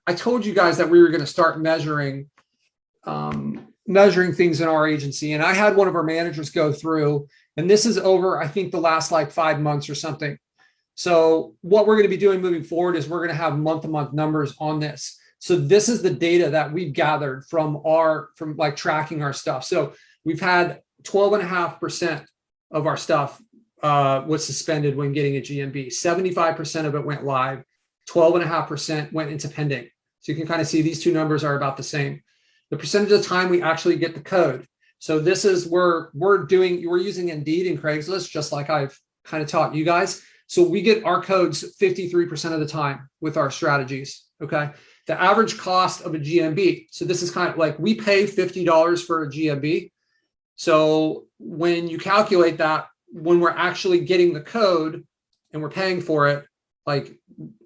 I told you guys that we were going to start measuring things in our agency. And I had one of our managers go through, and this is over, I think, the last like 5 months or something. So what we're going to be doing moving forward is we're going to have month-to-month numbers on this. So this is the data that we've gathered from like tracking our stuff. So we've had 12.5% of our stuff was suspended when getting a GMB. 75% of it went live. 12.5% went into pending. So you can kind of see these two numbers are about the same. The percentage of the time we actually get the code. So this is where we're using Indeed and Craigslist, just like I've kind of taught you guys. So we get our codes 53% of the time with our strategies, okay? The average cost of a GMB. So this is kind of like we pay $50 for a GMB. So when you calculate that, when we're actually getting the code and we're paying for it, like,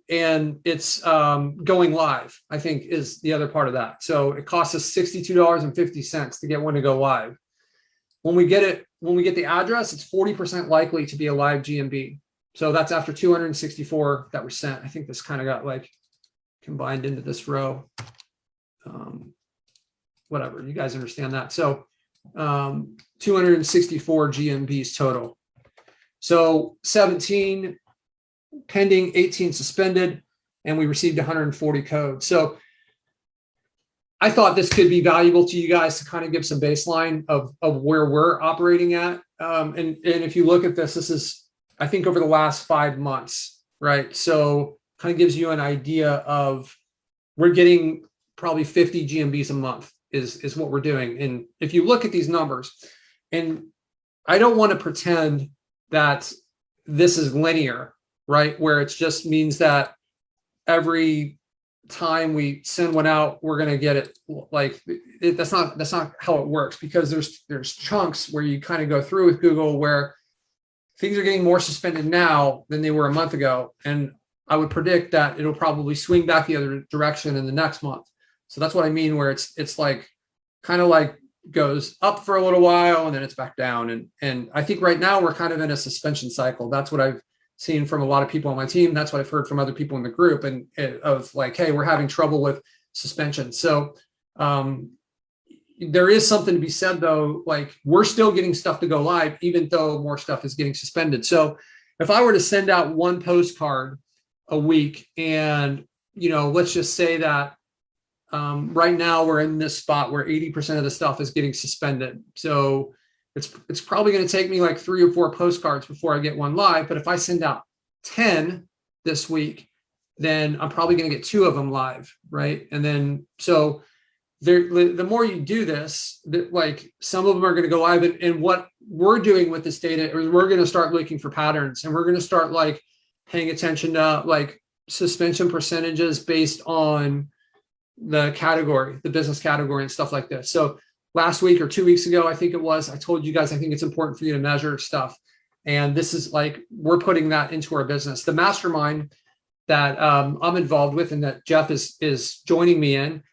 and it's going live, I think is the other part of that. So it costs us $62.50 to get one to go live. When we get the address, it's 40% likely to be a live GMB. So that's after 264 that were sent. I think this kind of got like combined into this row. Whatever, you guys understand that. So 264 GMBs total. So 17 pending, 18 suspended, and we received 140 codes. So I thought this could be valuable to you guys to kind of give some baseline of where we're operating at. And if you look at this, this is, I think, over the last 5 months, right? So kind of gives you an idea of we're getting probably 50 GMBs a month is what we're doing. And if you look at these numbers, and I don't want to pretend that this is linear, right? Where it just means that every time we send one out, we're going to get it. Like that's not how it works, because there's chunks where you kind of go through with Google where things are getting more suspended now than they were a month ago. And I would predict that it'll probably swing back the other direction in the next month. So that's what I mean, where it's like kind of like goes up for a little while and then it's back down. And I think right now we're kind of in a suspension cycle. That's what I've seen from a lot of people on my team. That's what I've heard from other people in the group, and of like, hey, we're having trouble with suspension. So there is something to be said though, like we're still getting stuff to go live, even though more stuff is getting suspended. So if I were to send out one postcard a week, and, you know, let's just say that right now we're in this spot where 80% of the stuff is getting suspended. So it's probably going to take me like 3 or 4 postcards before I get one live. But if I send out 10 this week, then I'm probably going to get 2 of them live, right? And then so the more you do this, like some of them are going to go live. And what we're doing with this data is we're going to start looking for patterns, and we're going to start like paying attention to like suspension percentages based on the category, the business category and stuff like this. So last week or 2 weeks ago, I think it was, I told you guys, I think it's important for you to measure stuff. And this is like, we're putting that into our business. The mastermind that I'm involved with and that Jeff is joining me in,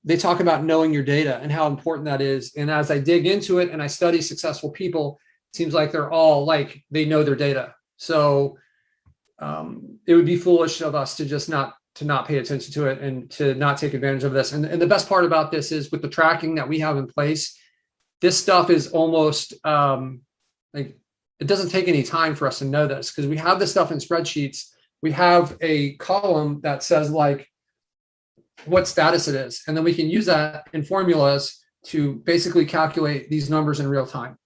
they talk about knowing your data and how important that is. And as I dig into it and I study successful people, it seems like they're all like, they know their data. So it would be foolish of us to just not pay attention to it and to not take advantage of this. And the best part about this is with the tracking that we have in place, this stuff is almost like, it doesn't take any time for us to know this, because we have this stuff in spreadsheets. We have a column that says like what status it is. And then we can use that in formulas to basically calculate these numbers in real time.